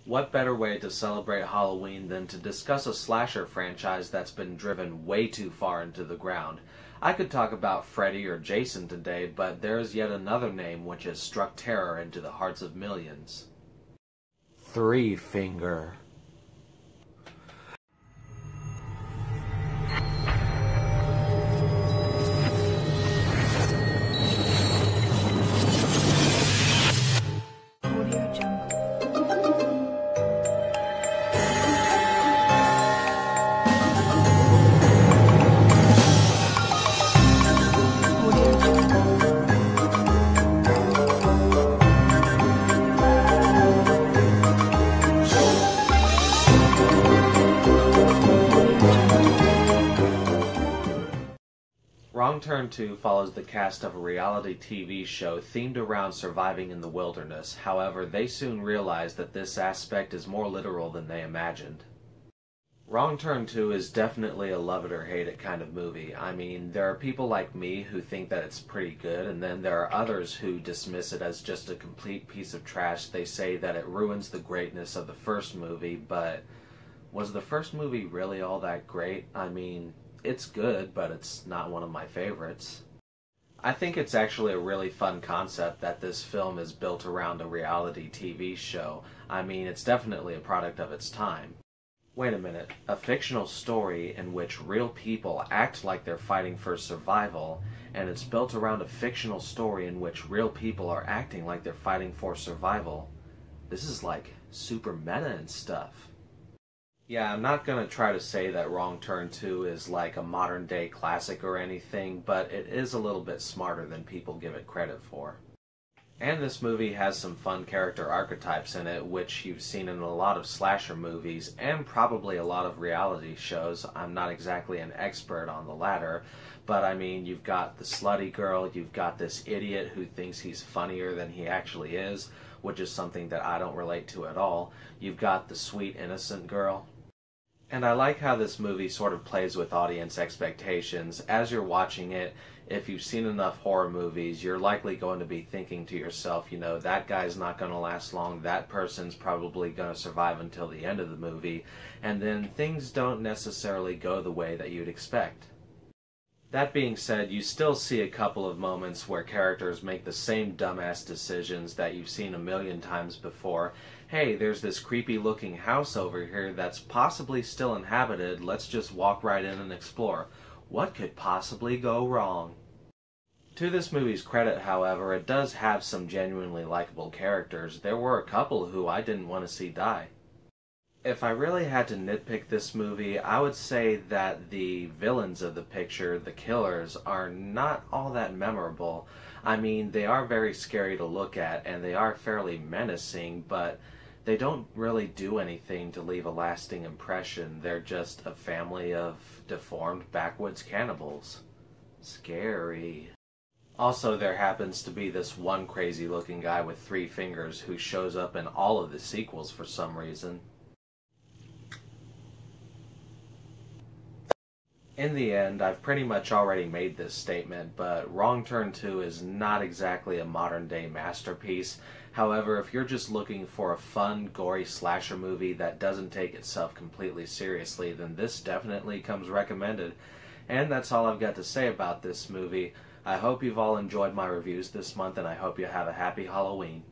What better way to celebrate Halloween than to discuss a slasher franchise that's been driven way too far into the ground? I could talk about Freddy or Jason today, but there is yet another name which has struck terror into the hearts of millions. Three Finger. Wrong Turn 2 follows the cast of a reality TV show themed around surviving in the wilderness. However, they soon realize that this aspect is more literal than they imagined. Wrong Turn 2 is definitely a love it or hate it kind of movie. I mean, there are people like me who think that it's pretty good, and then there are others who dismiss it as just a complete piece of trash. They say that it ruins the greatness of the first movie, but was the first movie really all that great? I mean, it's good, but it's not one of my favorites. I think it's actually a really fun concept that this film is built around a reality TV show. I mean, it's definitely a product of its time. Wait a minute, a fictional story in which real people act like they're fighting for survival, and it's built around a fictional story in which real people are acting like they're fighting for survival. This is like super meta and stuff. Yeah, I'm not going to try to say that Wrong Turn 2 is like a modern day classic or anything, but it is a little bit smarter than people give it credit for. And this movie has some fun character archetypes in it, which you've seen in a lot of slasher movies, and probably a lot of reality shows. I'm not exactly an expert on the latter, but I mean, you've got the slutty girl, you've got this idiot who thinks he's funnier than he actually is, which is something that I don't relate to at all. You've got the sweet innocent girl. And I like how this movie sort of plays with audience expectations. As you're watching it, if you've seen enough horror movies, you're likely going to be thinking to yourself, you know, that guy's not going to last long, that person's probably going to survive until the end of the movie, and then things don't necessarily go the way that you'd expect. That being said, you still see a couple of moments where characters make the same dumbass decisions that you've seen a million times before. Hey, there's this creepy looking house over here that's possibly still inhabited, let's just walk right in and explore. What could possibly go wrong? To this movie's credit, however, it does have some genuinely likable characters. There were a couple who I didn't want to see die. If I really had to nitpick this movie, I would say that the villains of the picture, the killers, are not all that memorable. I mean, they are very scary to look at, and they are fairly menacing, but they don't really do anything to leave a lasting impression. They're just a family of deformed backwoods cannibals. Scary. Also, there happens to be this one crazy looking guy with 3 fingers who shows up in all of the sequels for some reason. In the end, I've pretty much already made this statement, but Wrong Turn 2 is not exactly a modern-day masterpiece. However, if you're just looking for a fun, gory slasher movie that doesn't take itself completely seriously, then this definitely comes recommended. And that's all I've got to say about this movie. I hope you've all enjoyed my reviews this month, and I hope you have a happy Halloween.